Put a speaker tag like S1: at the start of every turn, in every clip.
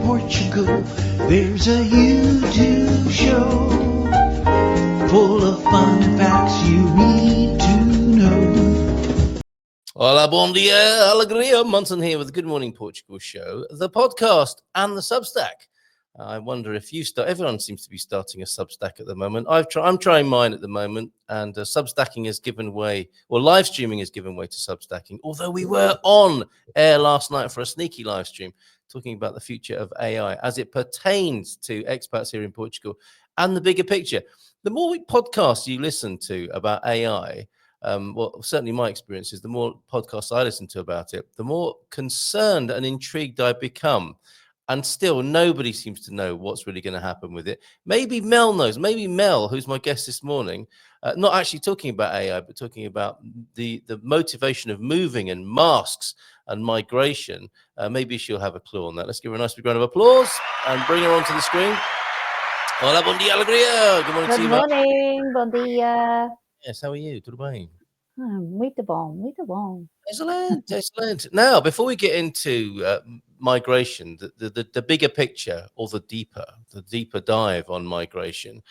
S1: Portugal, there's a YouTube show full of fun facts you need to know.
S2: Hola, bon dia, alegria. Munson here with the Good Morning Portugal show, the podcast and the Substack. I wonder if you start. Everyone seems to be starting a Substack at the moment. I'm trying mine at the moment, and Substacking has given way, or live streaming has given way to Substacking. Although we were on air last night for a sneaky live stream talking about the future of AI as it pertains to expats here in Portugal and the bigger picture. The more podcasts you listen to about AI, well, certainly my experience is the more podcasts I listen to about it, the more concerned and intrigued I become. And still, nobody seems to know what's really going to happen with it. Maybe Mel knows. Maybe Mel, who's my guest this morning, not actually talking about AI, but talking about the motivation of moving and masks and migration. Maybe she'll have a clue on that. Let's give her a nice big round of applause and bring her onto the screen. Hola, bon dia, alegria. Good morning to you, Mel.
S3: Good morning, bon dia.
S2: Yes, how are you? Tudo bem?
S3: Muito bom.
S2: Excellent. Now, before we get into migration, the bigger picture or the deeper dive on migration,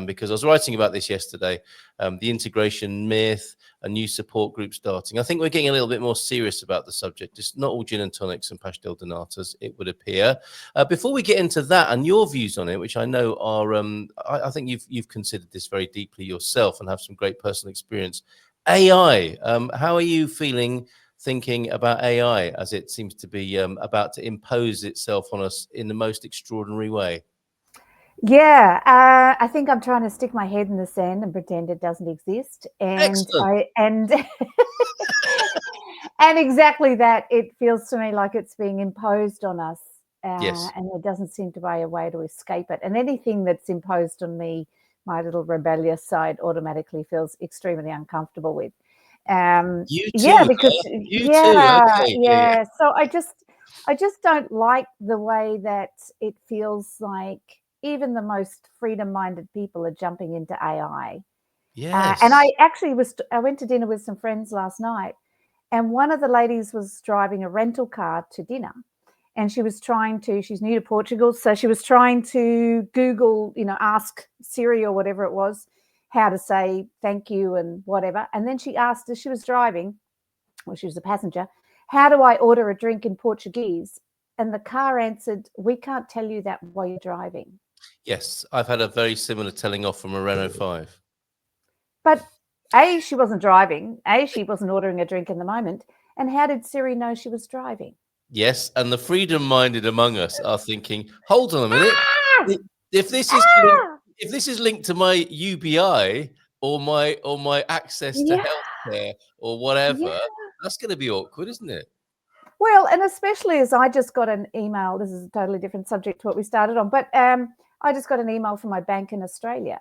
S2: because I was writing about this yesterday, the integration myth, a new support group starting. I think we're getting a little bit more serious about the subject. It's not all gin and tonics and pastel de natas, it would appear. Before we get into that and your views on it, which I know are, I think you've considered this very deeply yourself and have some great personal experience. AI, how are you thinking about AI as it seems to be about to impose itself on us in the most extraordinary way?
S3: Yeah, I think I'm trying to stick my head in the sand and pretend it doesn't exist. And and exactly that, it feels to me like it's being imposed on us.
S2: Yes.
S3: And there doesn't seem to be a way to escape it. And anything that's imposed on me, my little rebellious side automatically feels extremely uncomfortable with.
S2: You too,
S3: yeah, because
S2: you too. Okay.
S3: yeah. So I just don't like the way that it feels like even the most freedom-minded people are jumping into AI.
S2: Yes.
S3: And I went to dinner with some friends last night, and one of the ladies was driving a rental car to dinner. And she's new to Portugal, so she was trying to Google, ask Siri or whatever it was, how to say thank you and whatever. And then she asked, as she was driving, well, she was a passenger, how do I order a drink in Portuguese? And the car answered, we can't tell you that while you're driving.
S2: Yes, I've had a very similar telling off from a Renault 5.
S3: But A, she wasn't driving. A, she wasn't ordering a drink in the moment. And how did Siri know she was driving?
S2: Yes, and the freedom-minded among us are thinking, hold on a minute. If this is linked to my UBI or my access to healthcare or whatever, that's going to be awkward, isn't it?
S3: Well, and especially as I just got an email. This is a totally different subject to what we started on, but I just got an email from my bank in Australia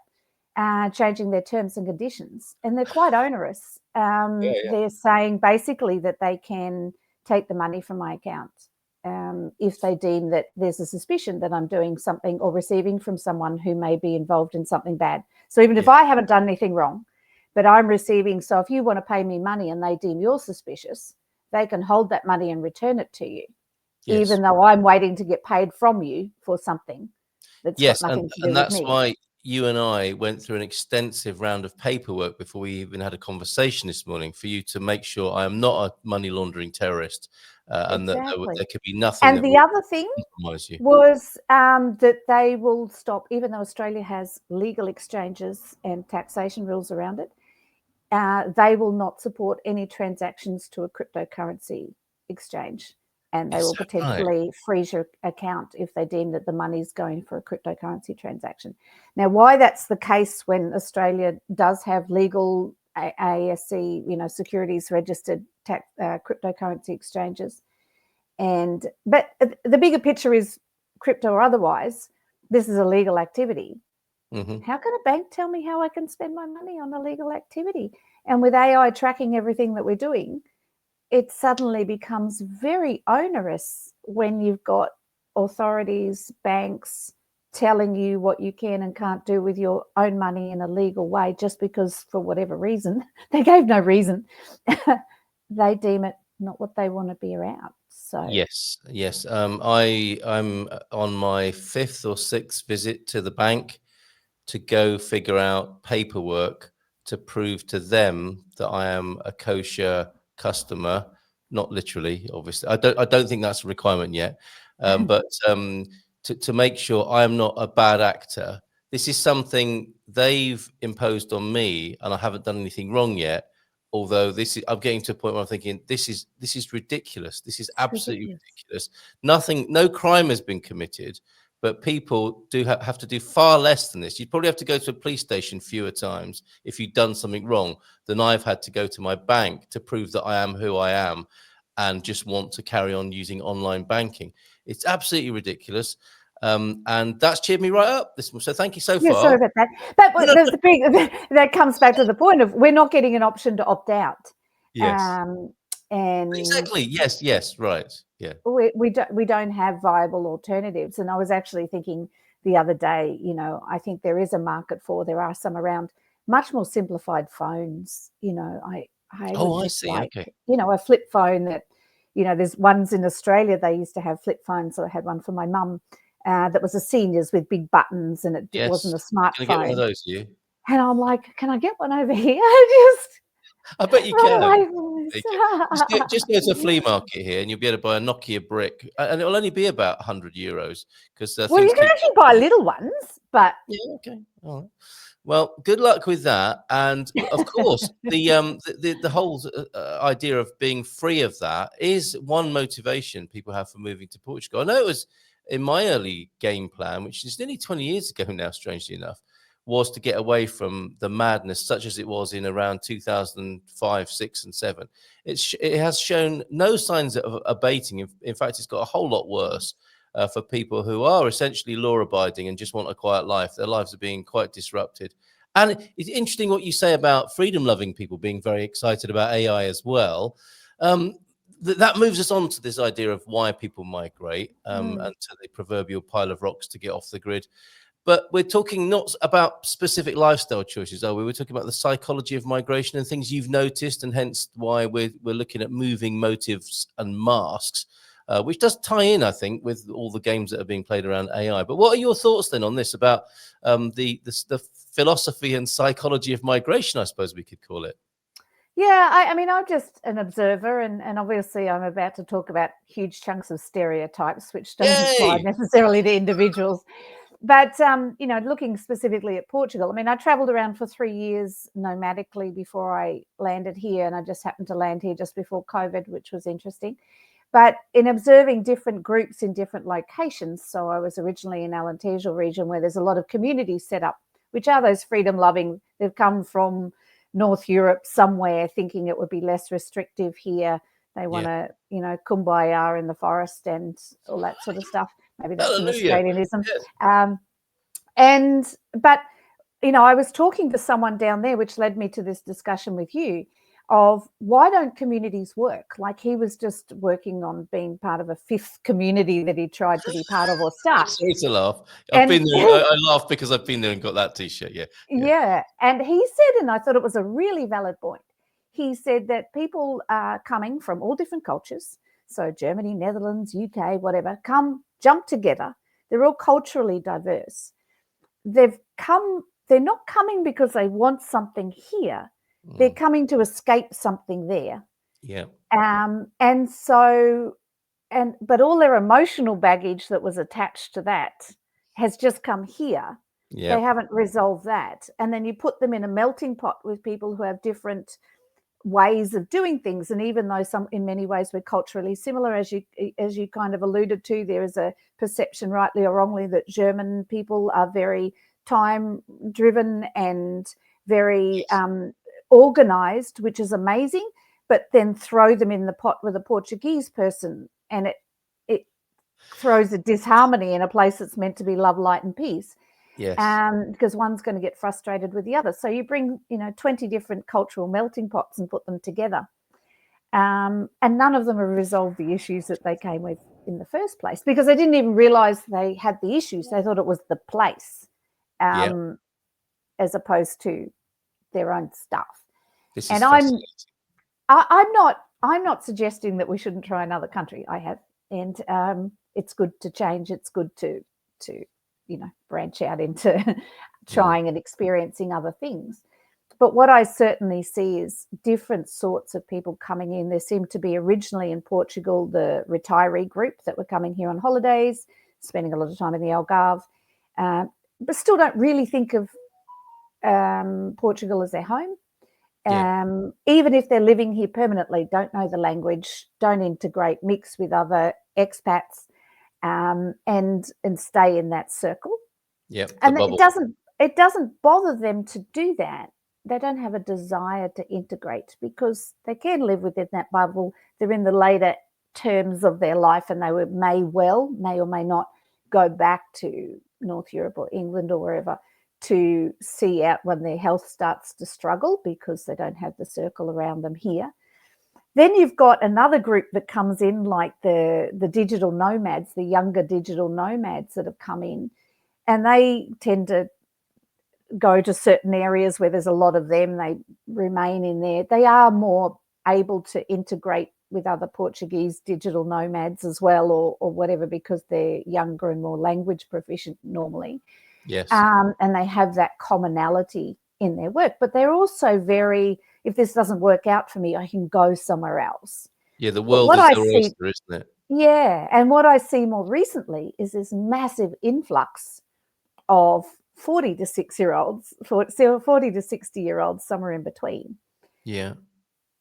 S3: changing their terms and conditions, and they're quite onerous. They're saying basically that they can take the money from my account if they deem that there's a suspicion that I'm doing something or receiving from someone who may be involved in something bad. So even if I haven't done anything wrong, but I'm receiving, so if you want to pay me money and they deem you're suspicious, they can hold that money and return it to you, even though I'm waiting to get paid from you for something that's got nothing to do with me.
S2: And that's why you and I went through an extensive round of paperwork before we even had a conversation this morning for you to make sure I am not a money laundering terrorist and that there could be nothing.
S3: And the other thing was that they will stop, even though Australia has legal exchanges and taxation rules around it, they will not support any transactions to a cryptocurrency exchange. And they will potentially freeze your account if they deem that the money's going for a cryptocurrency transaction. Now, why that's the case when Australia does have legal ASC, securities registered cryptocurrency exchanges. But the bigger picture is crypto or otherwise, this is a legal activity. Mm-hmm. How can a bank tell me how I can spend my money on a legal activity? And with AI tracking everything that we're doing, it suddenly becomes very onerous when you've got authorities, banks telling you what you can and can't do with your own money in a legal way just because for whatever reason, they gave no reason, they deem it not what they want to be around. So
S2: yes. I'm on my 5th or 6th visit to the bank to go figure out paperwork to prove to them that I am a kosher customer. Not literally, obviously. I don't think that's a requirement yet, but to make sure I am not a bad actor. This is something they've imposed on me, and I haven't done anything wrong yet. Although I'm getting to a point where I'm thinking this is ridiculous. This is
S3: it's
S2: absolutely
S3: ridiculous.
S2: ridiculous. No crime has been committed, but people do have to do far less than this. You'd probably have to go to a police station fewer times if you've done something wrong than I've had to go to my bank to prove that I am who I am and just want to carry on using online banking. It's absolutely ridiculous. And that's cheered me right up. So thank you so
S3: Yeah,
S2: far.
S3: sorry about that. But there's the big that comes back to the point of we're not getting an option to opt out.
S2: Yes.
S3: And
S2: Exactly. Yes. Right. Yeah.
S3: we don't have viable alternatives. And I was actually thinking the other day, I think there is a market there are some around much more simplified phones. I would just
S2: see.
S3: like,
S2: Okay.
S3: a flip phone that, there's ones in Australia, they used to have flip phones. So I had one for my mum that was a seniors with big buttons, and it wasn't a smartphone.
S2: Can I get one of those, you?
S3: And I'm like, can I get one over here?
S2: I bet you
S3: run
S2: can.
S3: away from this.
S2: Just go to a flea market here, and you'll be able to buy a Nokia brick, and it'll only be about €100 because
S3: Well, you can actually buy little ones, but
S2: yeah, okay, all right. Well, good luck with that, and of course, the whole idea of being free of that is one motivation people have for moving to Portugal. I know it was in my early game plan, which is nearly 20 years ago now, strangely enough, was to get away from the madness such as it was in around 2005, 6, and 7. It has shown no signs of abating. In fact, it's got a whole lot worse for people who are essentially law-abiding and just want a quiet life. Their lives are being quite disrupted. And it's interesting what you say about freedom-loving people being very excited about AI as well. That moves us on to this idea of why people migrate and to the proverbial pile of rocks to get off the grid. But we're talking not about specific lifestyle choices, are we? We're talking about the psychology of migration and things you've noticed, and hence why we're looking at moving motives and masks, which does tie in, I think, with all the games that are being played around AI. But what are your thoughts then on this about the philosophy and psychology of migration, I suppose we could call it?
S3: Yeah, I mean, I'm just an observer, and obviously I'm about to talk about huge chunks of stereotypes, which don't apply necessarily to individuals. But, looking specifically at Portugal, I mean, I traveled around for 3 years nomadically before I landed here, and I just happened to land here just before COVID, which was interesting. But in observing different groups in different locations, so I was originally in Alentejo region where there's a lot of communities set up, which are those freedom-loving. They've come from North Europe somewhere thinking it would be less restrictive here. They want to, kumbaya in the forest and all that sort of stuff. Maybe that's an Australianism. Yes. But I was talking to someone down there, which led me to this discussion with you of why don't communities work? Like he was just working on being part of a 5th community that he tried to be part of or start.
S2: Sorry to laugh. I've been there. I laugh because I've been there and got that T-shirt.
S3: Yeah. And he said, and I thought it was a really valid point. He said that people are coming from all different cultures. So Germany, Netherlands, UK, whatever, jump together. They're all culturally diverse. They're not coming because they want something here. They're coming to escape something there.
S2: Yeah.
S3: But all their emotional baggage that was attached to that has just come here.
S2: Yeah.
S3: They haven't resolved that. And then you put them in a melting pot with people who have different ways of doing things, and even though in many ways we're culturally similar, as you kind of alluded to, there is a perception, rightly or wrongly, that German people are very time driven and very organized, which is amazing, but then throw them in the pot with a Portuguese person and it throws a disharmony in a place that's meant to be love, light and peace.
S2: Yes.
S3: Because one's going to get frustrated with the other. So you bring, 20 different cultural melting pots and put them together. And none of them have resolved the issues that they came with in the first place, because they didn't even realize they had the issues. They thought it was the place, as opposed to their own stuff. And I'm not I'm not suggesting that we shouldn't try another country. I have, and it's good to change. It's good to branch out into trying and experiencing other things. But what I certainly see is different sorts of people coming in. There seemed to be originally in Portugal the retiree group that were coming here on holidays, spending a lot of time in the Algarve, but still don't really think of Portugal as their home. Even if they're living here permanently, don't know the language, don't integrate, mix with other expats, and stay in that circle. And it doesn't bother them to do that. They don't have a desire to integrate because they can live within that bubble. They're in the later terms of their life, and they may or may not go back to North Europe or England or wherever to see out when their health starts to struggle because they don't have the circle around them here. Then you've got another group that comes in, like the digital nomads, the younger digital nomads that have come in, and they tend to go to certain areas where there's a lot of them. They remain in there. They are more able to integrate with other Portuguese digital nomads as well, or whatever, because they're younger and more language proficient normally.
S2: Yes.
S3: And they have that commonality in their work, but they're also very, if this doesn't work out for me, I can go somewhere else.
S2: Yeah, the world is their oyster, isn't it?
S3: Yeah, and what I see more recently is this massive influx of 40 to 6-year-olds, 40 to 60-year-olds, somewhere in between.
S2: Yeah.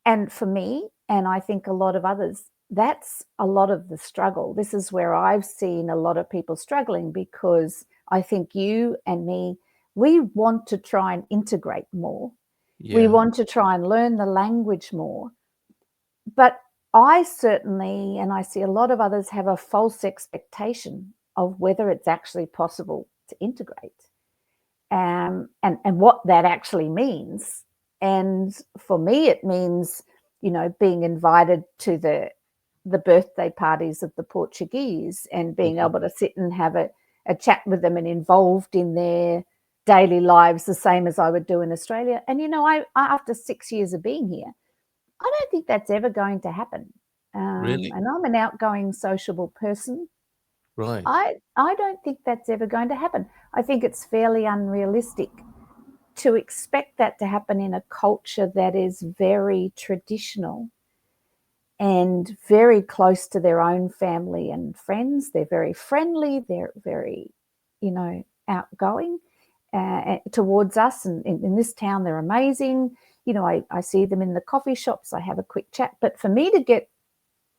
S3: And for me, and I think a lot of others, that's a lot of the struggle. This is where I've seen a lot of people struggling, because I think you and me, we want to try and integrate more. Yeah. We want to try and learn the language more. But I certainly, and I see a lot of others, have a false expectation of whether it's actually possible to integrate, and what that actually means. And for me, it means, being invited to the birthday parties of the Portuguese and being able to sit and have a chat with them and involved in their daily lives the same as I would do in Australia. And, I after 6 years of being here, I don't think that's ever going to happen.
S2: Really?
S3: And I'm an outgoing, sociable person.
S2: Right.
S3: I don't think that's ever going to happen. I think it's fairly unrealistic to expect that to happen in a culture that is very traditional and very close to their own family and friends. They're very friendly. They're very, outgoing towards us. And in this town, they're amazing. I see them in the coffee shops. I have a quick chat. But for me to get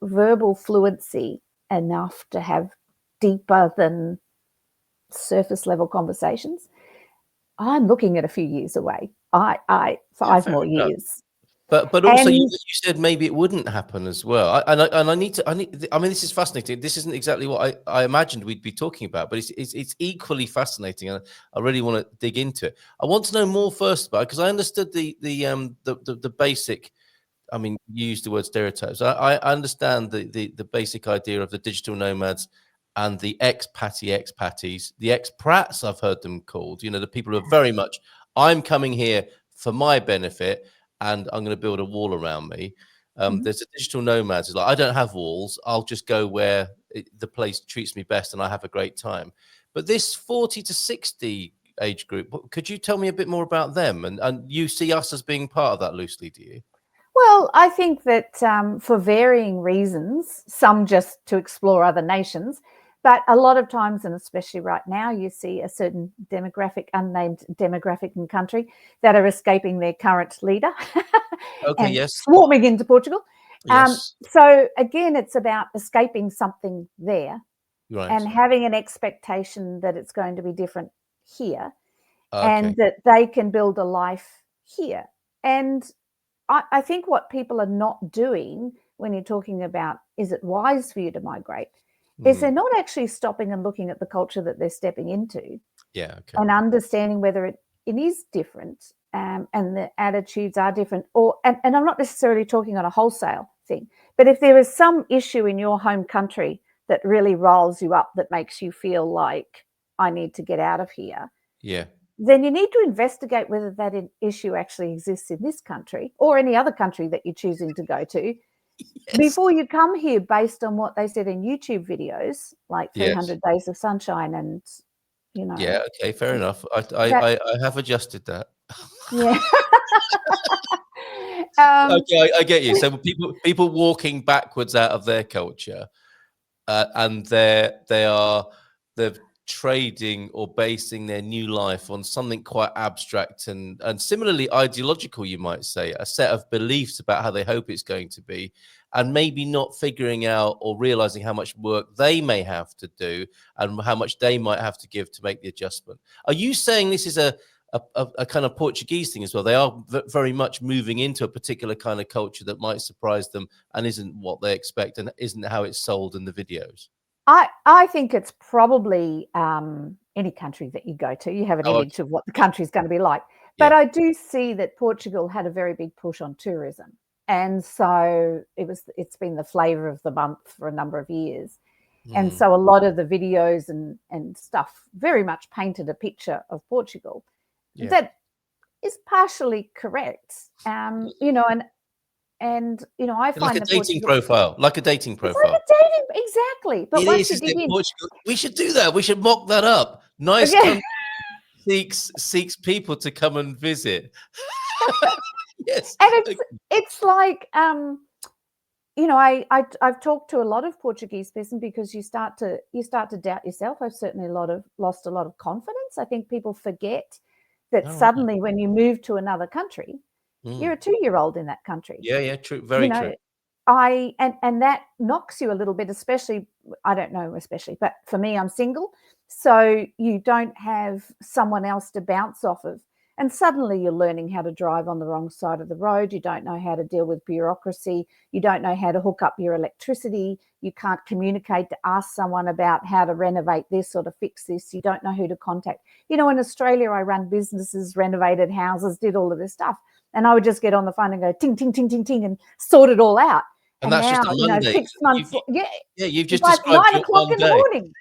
S3: verbal fluency enough to have deeper than surface level conversations, I'm looking at a few years away. 5 more years.
S2: But also, you said maybe it wouldn't happen as well. I mean, this is fascinating. This isn't exactly what I imagined we'd be talking about, but it's equally fascinating, and I really want to dig into it. I want to know more first about it, because I understood the basic. I mean, you used the word stereotypes. I understand the basic idea of the digital nomads and the expatties, the expats, I've heard them called. The people who are very much, I'm coming here for my benefit, and I'm going to build a wall around me. There's a digital nomads. It's like, I don't have walls. I'll just go where the place treats me best, and I have a great time. But this 40 to 60 age group, could you tell me a bit more about them? And you see us as being part of that loosely, do you?
S3: Well, I think that for varying reasons, some just to explore other nations, but a lot of times, and especially right now, you see a certain demographic, unnamed demographic in country, that are escaping their current leader and swarming into Portugal.
S2: Yes.
S3: So again, it's about escaping something there,
S2: right,
S3: and having an expectation that it's going to be different here, and that they can build a life here. And I think what people are not doing when you're talking about, is it wise for you to migrate, is they're not actually stopping and looking at the culture that they're stepping into, and understanding whether it is different, and the attitudes are different. And I'm not necessarily talking on a wholesale thing, but if there is some issue in your home country that really rolls you up, that makes you feel like, I need to get out of here.
S2: Yeah.
S3: Then you need to investigate whether that issue actually exists in this country or any other country that you're choosing to go to.
S2: Yes.
S3: before you come here, based on what they said in YouTube videos, like 300 Days of Sunshine, and
S2: Yeah, okay, fair enough.
S3: that,
S2: I have adjusted that.
S3: yeah.
S2: Okay, I get you. So people walking backwards out of their culture, and they're trading or basing their new life on something quite abstract and similarly ideological, you might say, a set of beliefs about how they hope it's going to be, and maybe not figuring out or realizing how much work they may have to do and how much they might have to give to make the adjustment. Are you saying this is a kind of Portuguese thing as well? They are very much moving into a particular kind of culture that might surprise them and isn't what they expect and isn't how it's sold in the videos.
S3: I think it's probably any country that you go to, you have an image of what the country is going to be like. But I do see that Portugal had a very big push on tourism. And so it's been the flavour of the month for a number of years. And so a lot of the videos and stuff very much painted a picture of Portugal that is partially correct. And I find
S2: like a dating profile,
S3: It's like a dating, exactly. But once you dig in,
S2: Portugal, we should do that. We should mock that up. Nice country seeks people to come and visit. Yes,
S3: and it's like I've talked to a lot of Portuguese person because you start to doubt yourself. I've certainly lost a lot of confidence. I think people forget that suddenly when you move to another country, you're a 2-year-old in that country.
S2: Yeah, true, very true.
S3: And that knocks you a little bit, especially, but for me, I'm single, so you don't have someone else to bounce off of. And suddenly you're learning how to drive on the wrong side of the road. You don't know how to deal with bureaucracy. You don't know how to hook up your electricity. You can't communicate to ask someone about how to renovate this or to fix this. You don't know who to contact. In Australia, I run businesses, renovated houses, did all of this stuff. And I would just get on the phone and go ting, ting, ting, ting, ting, and sort it all out.
S2: And that's
S3: now,
S2: just a Monday.
S3: 6 months.
S2: You've just
S3: like
S2: described
S3: 9 o'clock in the
S2: day.
S3: morning.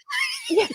S3: Yeah.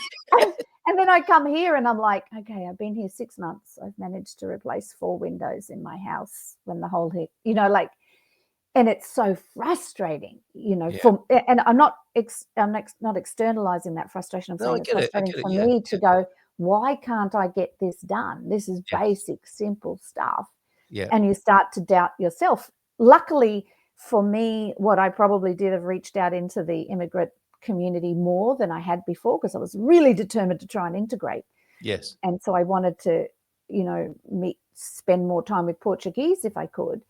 S3: And then I come here and I'm like, okay, I've been here 6 months. I've managed to replace 4 windows in my house when the whole heat, and it's so frustrating, and I'm not externalizing that frustration. I'm saying it's frustrating for me to go, why can't I get this done? This is basic, simple stuff.
S2: Yeah.
S3: And you start to doubt yourself. Luckily for me, what I probably did have reached out into the immigrant community more than I had before, because I was really determined to try and integrate.
S2: Yes.
S3: And so I wanted to, spend more time with Portuguese if I could.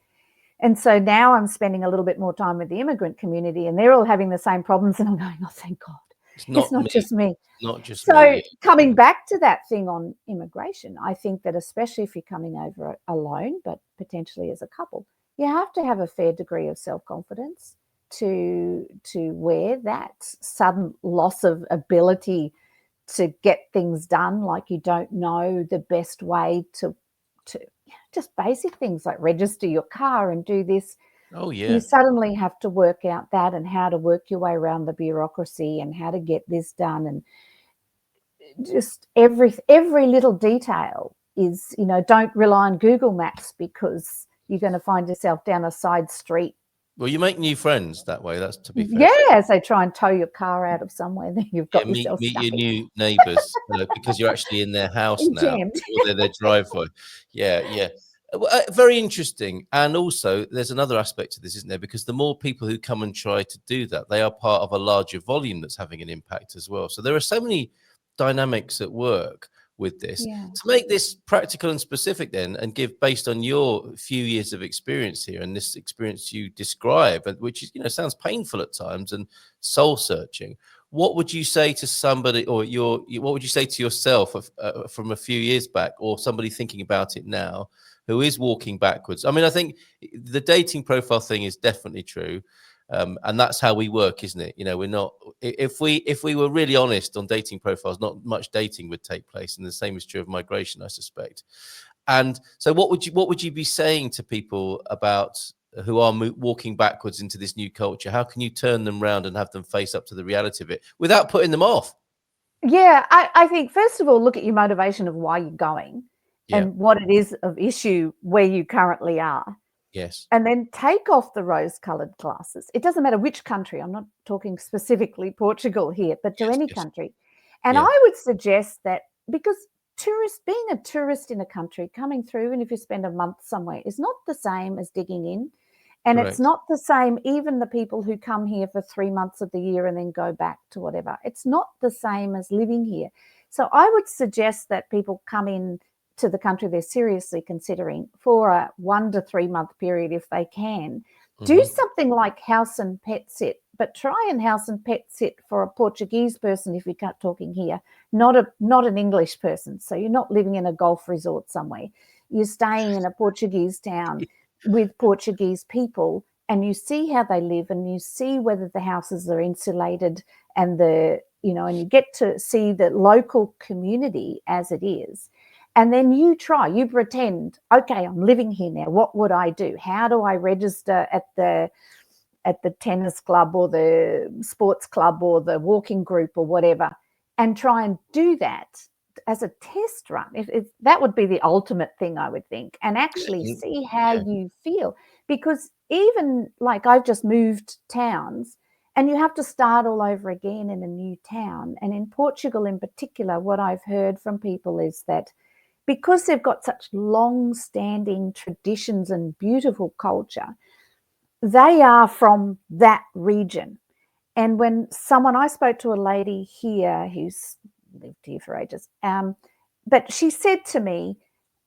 S3: And so now I'm spending a little bit more time with the immigrant community, and they're all having the same problems. And I'm going, oh, thank God. It's not just me.
S2: Not just
S3: so coming back to that thing on immigration, I think that especially if you're coming over alone, but potentially as a couple, you have to have a fair degree of self-confidence to wear that sudden loss of ability to get things done, like you don't know the best way to just basic things like register your car and do this.
S2: Oh yeah.
S3: You suddenly have to work out that and how to work your way around the bureaucracy and how to get this done, and just every little detail is, don't rely on Google Maps because you're going to find yourself down a side street.
S2: Well, you make new friends that way. That's to be fair.
S3: Yeah, as they try and tow your car out of somewhere, then you've got yourself
S2: meet
S3: stuck
S2: your
S3: in.
S2: new neighbours because you're actually in their house now, or their driveway. Yeah. Very interesting. And also, there's another aspect to this, isn't there? Because the more people who come and try to do that, they are part of a larger volume that's having an impact as well. So there are so many dynamics at work with this. To make this practical and specific then, and give based on your few years of experience here and this experience you describe, which is, sounds painful at times and soul searching, what would you say to somebody, or what would you say to yourself from a few years back, or somebody thinking about it now who is walking backwards? I mean, I think the dating profile thing is definitely true. And that's how we work, isn't it? We're not, if we were really honest on dating profiles, not much dating would take place. And the same is true of migration, I suspect. And so what would you be saying to people about who are walking backwards into this new culture? How can you turn them around and have them face up to the reality of it without putting them off?
S3: Yeah, I think, first of all, look at your motivation of why you're going and what it is of issue where you currently are.
S2: Yes.
S3: and then take off the rose-coloured glasses. It doesn't matter which country. I'm not talking specifically Portugal here, but to any country. And I would suggest that, because being a tourist in a country, coming through, and if you spend a month somewhere, is not the same as digging in. And
S2: Correct.
S3: it's not the same, even the people who come here for 3 months of the year and then go back to whatever. It's not the same as living here. So I would suggest that people come in to the country they're seriously considering for a 1 to 3 month period if they can. Do something like house and pet sit, but try and house and pet sit for a Portuguese person if you're talking here, not an English person. So you're not living in a golf resort somewhere. You're staying in a Portuguese town with Portuguese people, and you see how they live, and you see whether the houses are insulated, and and you get to see the local community as it is. And then you pretend, okay, I'm living here now. What would I do? How do I register at the tennis club or the sports club or the walking group or whatever? And try and do that as a test run. That would be the ultimate thing, I would think, and actually see how you feel. Because even like I've just moved towns, and you have to start all over again in a new town. And in Portugal in particular, what I've heard from people is that because they've got such long-standing traditions and beautiful culture, they are from that region. And I spoke to a lady here who's lived here for ages, but she said to me,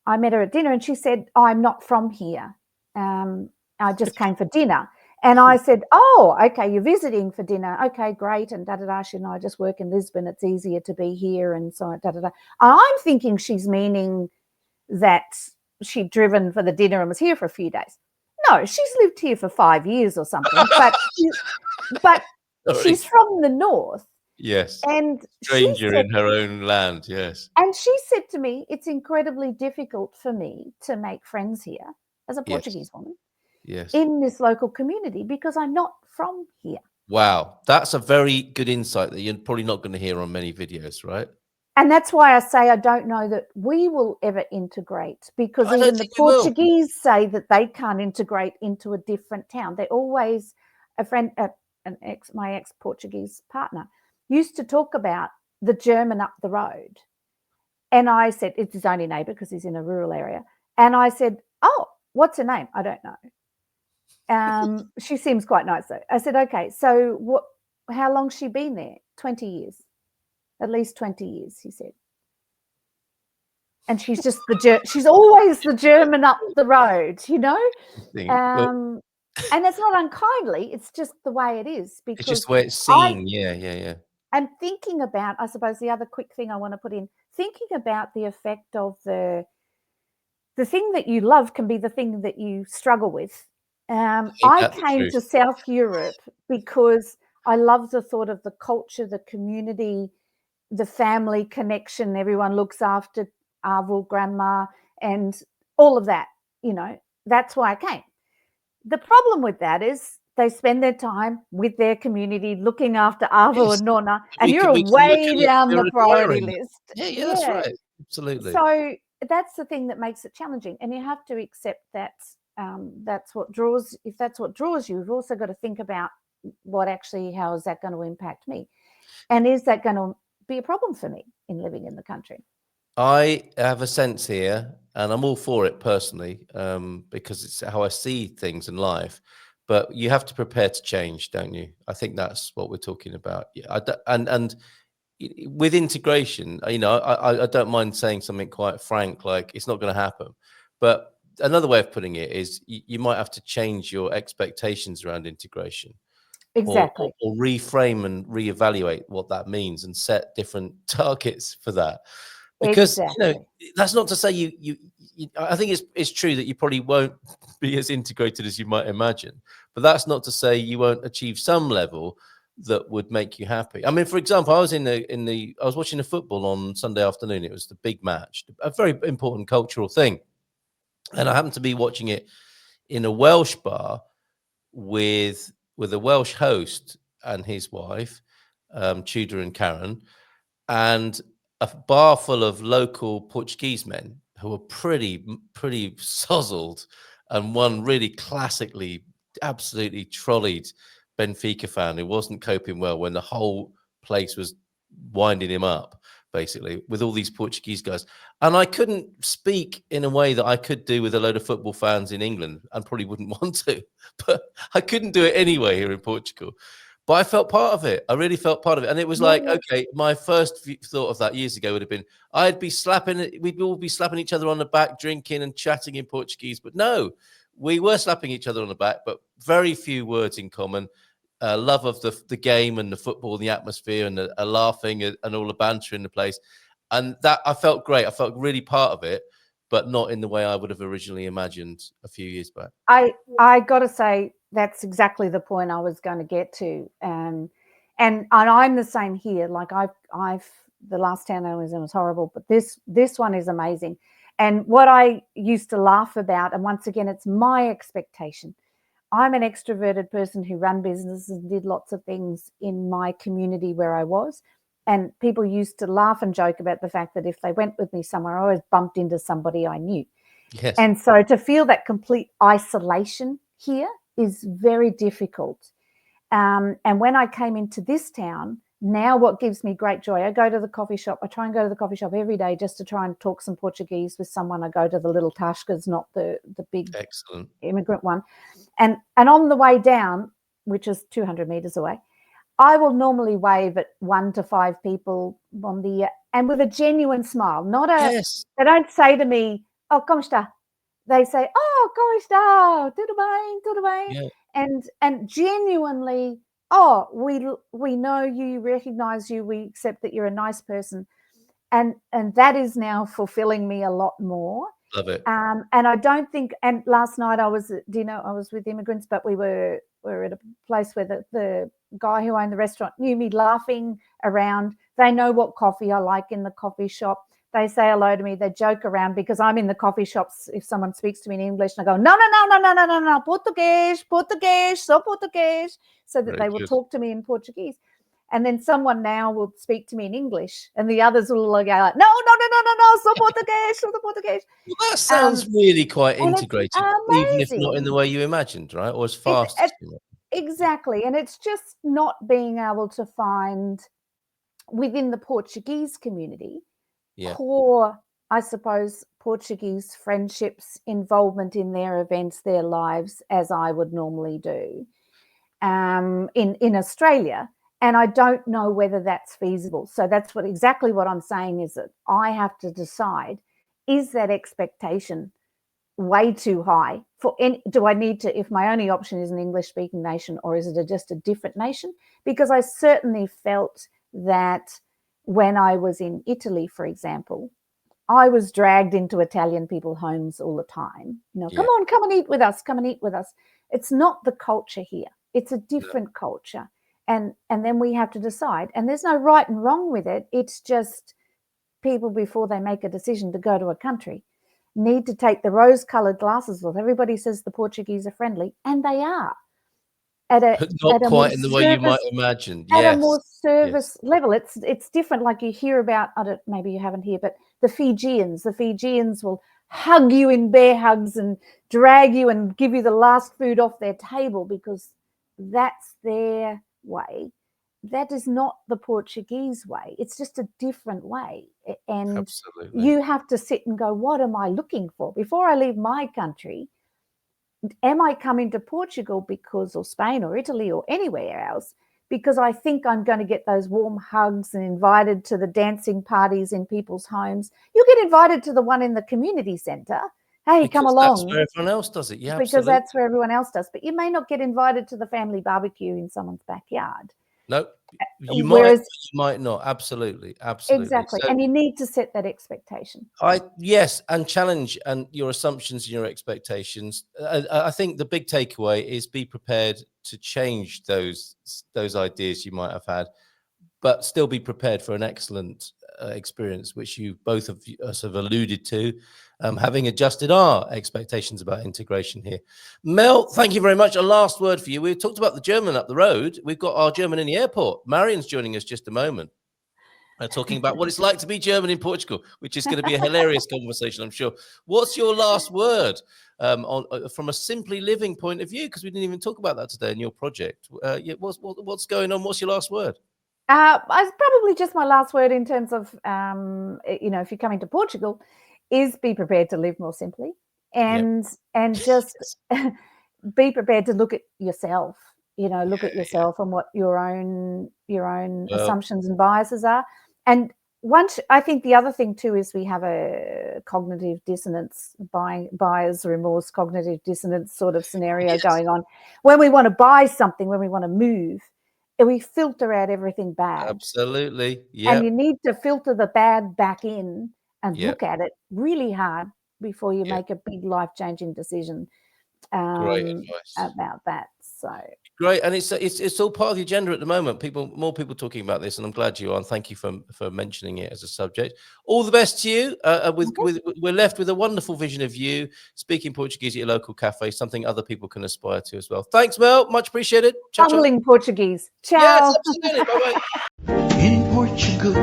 S3: I met her at dinner, and she said, I'm not from here. I just came for dinner. And I said, oh, okay, you're visiting for dinner. Okay, great. And da-da-da. She and I just work in Lisbon. It's easier to be here. And so da-da-da. I'm thinking she's meaning that she'd driven for the dinner and was here for a few days. No, she's lived here for 5 years or something. But she's from the north.
S2: Yes.
S3: And
S2: stranger in her own land. Yes.
S3: And she said to me, it's incredibly difficult for me to make friends here as a Portuguese woman.
S2: Yes.
S3: In this local community, because I'm not from here.
S2: Wow. That's a very good insight that you're probably not going to hear on many videos, right?
S3: And that's why I say I don't know that we will ever integrate, because even the Portuguese say that they can't integrate into a different town. They're always my ex-Portuguese partner used to talk about the German up the road. And I said, it's his only neighbour because he's in a rural area. And I said, oh, what's her name? I don't know. She seems quite nice though. I said, okay, so how long's she been there? 20 years, at least 20 years, he said. And she's just she's always the German up the road, and it's not unkindly. It's just the way it is. Because
S2: it's just the way it's seen. Yeah.
S3: And thinking about, I suppose the other quick thing I want to put in, thinking about the effect of the thing that you love can be the thing that you struggle with. I came to South Europe because I love the thought of the culture, the community, the family connection. Everyone looks after Arvel, grandma, and all of that. That's why I came. The problem with that is they spend their time with their community looking after Arvel and Nonna, and you're way down the priority list.
S2: Yeah, that's right. Absolutely.
S3: So that's the thing that makes it challenging, and you have to accept that. That's what draws. If that's what draws you, you've also got to think about how is that going to impact me, and is that going to be a problem for me in living in the country?
S2: I have a sense here, and I'm all for it personally, because it's how I see things in life. But you have to prepare to change, don't you? I think that's what we're talking about. Yeah, and with integration, I don't mind saying something quite frank, like it's not going to happen. But another way of putting it is you might have to change your expectations around integration.
S3: Exactly.
S2: Or reframe and reevaluate what that means and set different targets for that. Because that's not to say you I think it's true that you probably won't be as integrated as you might imagine, but that's not to say you won't achieve some level that would make you happy. I mean, for example, I was I was watching the football on Sunday afternoon. It was the big match, a very important cultural thing. And I happened to be watching it in a Welsh bar with a Welsh host and his wife, Tudor and Karen, and a bar full of local Portuguese men who were pretty sozzled and one really classically, absolutely trolleyed Benfica fan who wasn't coping well when the whole place was winding him up, basically, with all these Portuguese guys. And I couldn't speak in a way that I could do with a load of football fans in England, and probably wouldn't want to, but I couldn't do it anyway here in Portugal. But I felt part of it. I really felt part of it. And it was like, okay, my first thought of that years ago would have been, we'd all be slapping each other on the back, drinking and chatting in Portuguese. But no, we were slapping each other on the back, but very few words in common. Love of the game and the football, and the atmosphere, and the laughing and all the banter in the place. And that I felt great. I felt really part of it, but not in the way I would have originally imagined a few years back.
S3: I got to say, that's exactly the point I was going to get to. And I'm the same here. Like I've the last town I was in was horrible, but this one is amazing. And what I used to laugh about, and once again, it's my expectation. I'm an extroverted person who ran businesses and did lots of things in my community where I was. And people used to laugh and joke about the fact that if they went with me somewhere, I always bumped into somebody I knew.
S2: Yes.
S3: And so to feel that complete isolation here is very difficult. And when I came into this town, now what gives me great joy, I go to the coffee shop. I try and go to the coffee shop every day just to try and talk some Portuguese with someone. I go to the little Tashkas, not the big
S2: Excellent
S3: immigrant one. And on the way down, which is 200 meters away, I will normally wave at 1 to 5 people on the and with a genuine smile, not a.
S2: Yes.
S3: They don't say to me, "Oh, como está?" They say, "Oh, como está? Tudo bem, tudo bem."
S2: Yeah.
S3: And genuinely, "Oh, we know you, recognize you, we accept that you're a nice person," and that is now fulfilling me a lot more.
S2: Love it.
S3: And I don't think. And last night I was at dinner. I was with immigrants, but we were at a place where the guy who owned the restaurant knew me, laughing around. They know what coffee I like in the coffee shop. They say hello to me. They joke around because I'm in the coffee shops. If someone speaks to me in English, and I go, no, Portuguese, so Portuguese, so that
S2: Very
S3: they will
S2: good.
S3: talk to me in Portuguese. And then someone now will speak to me in English, and the others will go like, no, so Portuguese, so the Portuguese.
S2: Well, that sounds really quite integrated, even if not in the way you imagined, right? Or as fast as you know.
S3: Exactly. And it's just not being able to find within the Portuguese community core, I suppose, Portuguese friendships, involvement in their events, their lives, as I would normally do in Australia. And I don't know whether that's feasible. So that's exactly what I'm saying, is that I have to decide, is that expectation way too high do I need to, if my only option is an English speaking nation, or is it just a different nation? Because I certainly felt that when I was in Italy, for example, I was dragged into Italian people's homes all the time. Come on, come and eat with us. Come and eat with us. It's not the culture here. It's a different culture. And then we have to decide. And there's no right and wrong with it. It's just people, before they make a decision to go to a country, need to take the rose-coloured glasses off. Everybody says the Portuguese are friendly, and they are.
S2: But not quite in the way you might imagine.
S3: At a more service level. It's different. Like you hear about, maybe you haven't here, but the Fijians will hug you in bear hugs and drag you and give you the last food off their table because that's their way. That is not the Portuguese way. It's just a different way. And
S2: absolutely,
S3: you have to sit and go, what am I looking for? Before I leave my country, am I coming to Portugal or Spain or Italy or anywhere else because I think I'm going to get those warm hugs and invited to the dancing parties in people's homes? You get invited to the one in the community centre. Hey,
S2: because
S3: come along.
S2: That's where everyone else does it. Yeah,
S3: because
S2: absolutely.
S3: That's where everyone else does. But you may not get invited to the family barbecue in someone's backyard.
S2: No, you might not. Absolutely.
S3: Exactly. So, and you need to set that expectation.
S2: Yes, and challenge and your assumptions and your expectations. I think the big takeaway is be prepared to change those ideas you might have had, but still be prepared for an excellent experience, which you both of us have alluded to, having adjusted our expectations about integration here. Mel, thank you very much. A last word for you. We talked about the German up the road. We've got our German in the airport. Marion's joining us just a moment. talking about what it's like to be German in Portugal, which is going to be a hilarious conversation, I'm sure. What's your last word from a simply living point of view? Because we didn't even talk about that today in your project. What's going on? What's your last word?
S3: Probably just my last word in terms of, if you're coming to Portugal, is be prepared to live more simply, and just be prepared to look at yourself. Look at yourself and what your own assumptions and biases are. And I think the other thing too is we have a cognitive dissonance, buyer's remorse, cognitive dissonance sort of scenario going on. When we want to buy something, when we want to move, and we filter out everything bad.
S2: Absolutely. Yeah.
S3: And you need to filter the bad back in and look at it really hard before you make a big life-changing decision
S2: Great advice
S3: about that. So
S2: great, and it's all part of the agenda at the moment. More people talking about this, and I'm glad you are. And thank you for mentioning it as a subject. All the best to you. We're left with a wonderful vision of you speaking Portuguese at your local cafe, something other people can aspire to as well. Thanks, Mel. Much appreciated.
S3: Bubbling Portuguese. Ciao.
S2: Yes, absolutely. Bye-bye.
S1: In Portugal,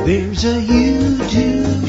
S1: there's a YouTube